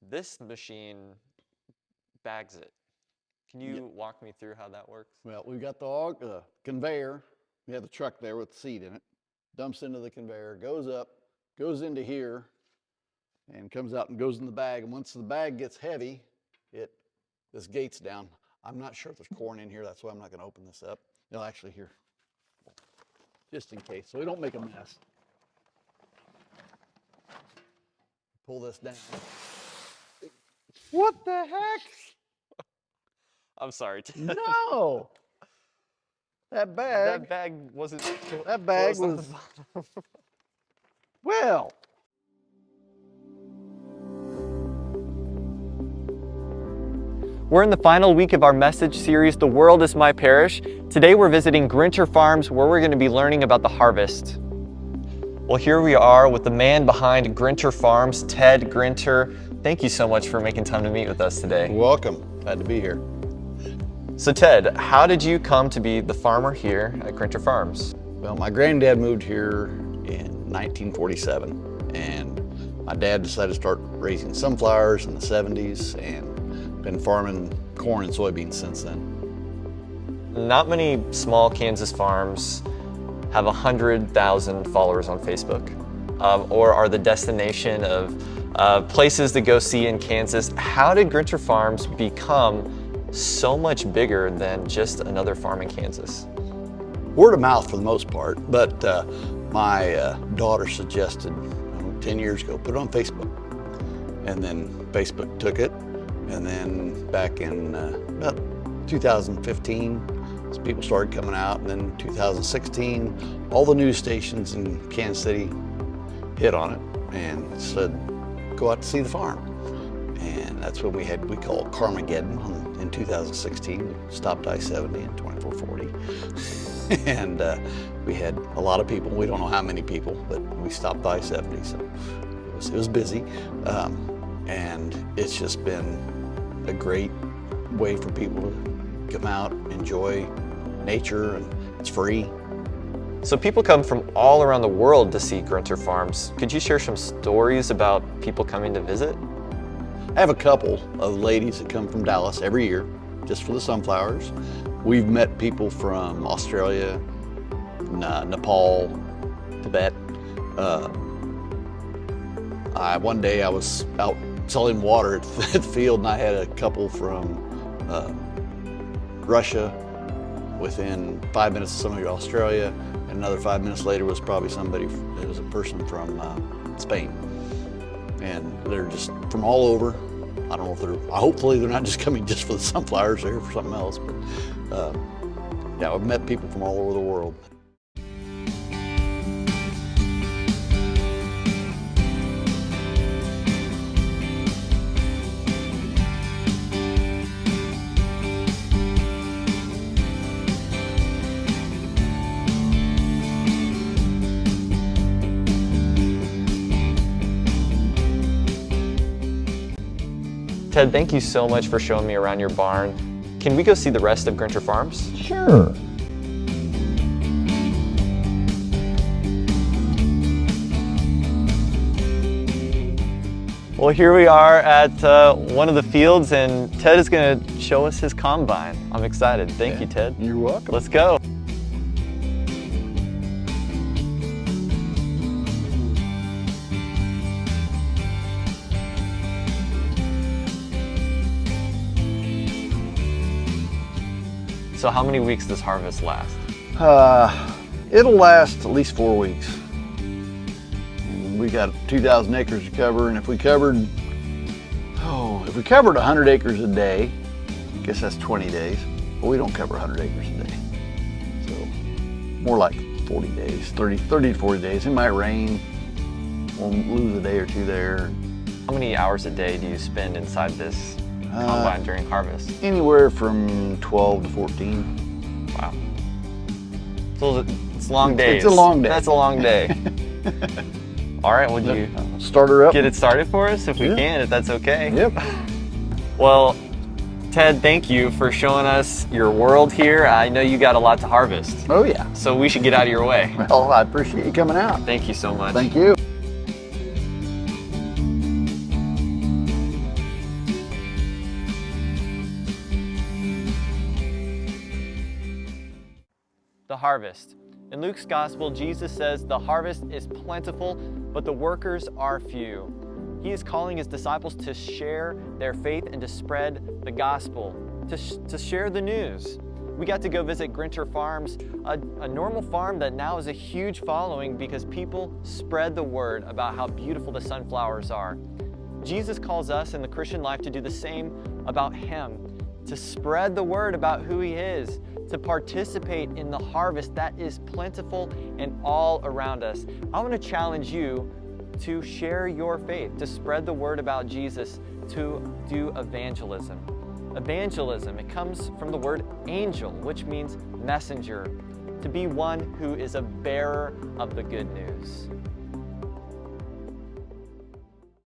this machine bags it. Can you walk me through how that works? Well, we've got the conveyor. We have the truck there with the seat in it. Dumps into the conveyor, goes up, goes into here, and comes out and goes in the bag. And once the bag gets heavy, this gate's down. I'm not sure if there's corn in here. That's why I'm not going to open this up. No, actually here, just in case, so we don't make a mess. Pull this down. What the heck? I'm sorry. No! That bag wasn't. That bag was. Well. We're in the final week of our message series, The World is My Parish. Today we're visiting Grinter Farms, where we're going to be learning about the harvest. Well, here we are with the man behind Grinter Farms, Ted Grinter. Thank you so much for making time to meet with us today. You're welcome. Glad to be here. So Ted, how did you come to be the farmer here at Grinter Farms? Well, my granddad moved here in 1947, and my dad decided to start raising sunflowers in the 70s and been farming corn and soybeans since then. Not many small Kansas farms have 100,000 followers on Facebook, or are the destination of places to go see in Kansas. How did Grinter Farms become so much bigger than just another farm in Kansas? Word of mouth for the most part, but my daughter suggested 10 years ago, put it on Facebook. And then Facebook took it, and then back in about 2015, people started coming out, and then 2016, all the news stations in Kansas City hit on it and said, go out to see the farm. And that's when we call it Carmageddon in 2016. We stopped I-70 and 2440. And we had a lot of people. We don't know how many people, but we stopped I-70, so it was busy. And it's just been a great way for people to come out, enjoy nature, and it's free. So people come from all around the world to see Grinter Farms. Could you share some stories about people coming to visit? I have a couple of ladies that come from Dallas every year just for the sunflowers. We've met people from Australia, Nepal, Tibet. One day I was out selling water at the field, and I had a couple from Russia. Within 5 minutes of somebody from Australia, and another 5 minutes later was probably it was a person from Spain. And they're just from all over. I don't know if hopefully they're not just coming just for the sunflowers, they're here for something else, but yeah, I've met people from all over the world. Ted, thank you so much for showing me around your barn. Can we go see the rest of Grinter Farms? Sure. Well, here we are at one of the fields, and Ted is going to show us his combine. I'm excited. Thank you, Ted. You're welcome. Let's go. So how many weeks does harvest last? It'll last at least 4 weeks. And we got 2,000 acres to cover, and if we covered 100 acres a day, I guess that's 20 days. But we don't cover 100 acres a day. So more like 40 days, 30 to 40 days. It might rain, we'll lose a day or two there. How many hours a day do you spend inside this combine during harvest? Anywhere from 12 to 14. Wow. So it's long days. It's a long day. That's a long day. All right, would you start her up? Get it started for us if we can, if that's okay? Yep. Well, Ted, thank you for showing us your world here. I know you got a lot to harvest. Oh yeah. So we should get out of your way. Well, I appreciate you coming out. Thank you so much. Thank you. the harvest. In Luke's gospel, Jesus says the harvest is plentiful, but the workers are few. He is calling his disciples to share their faith and to spread the gospel, to share the news. We got to go visit Grinter Farms, a normal farm that now has a huge following because people spread the word about how beautiful the sunflowers are. Jesus calls us in the Christian life to do the same about him, to spread the word about who he is, to participate in the harvest that is plentiful and all around us. I want to challenge you to share your faith, to spread the word about Jesus, to do evangelism. Evangelism, it comes from the word angel, which means messenger, to be one who is a bearer of the good news.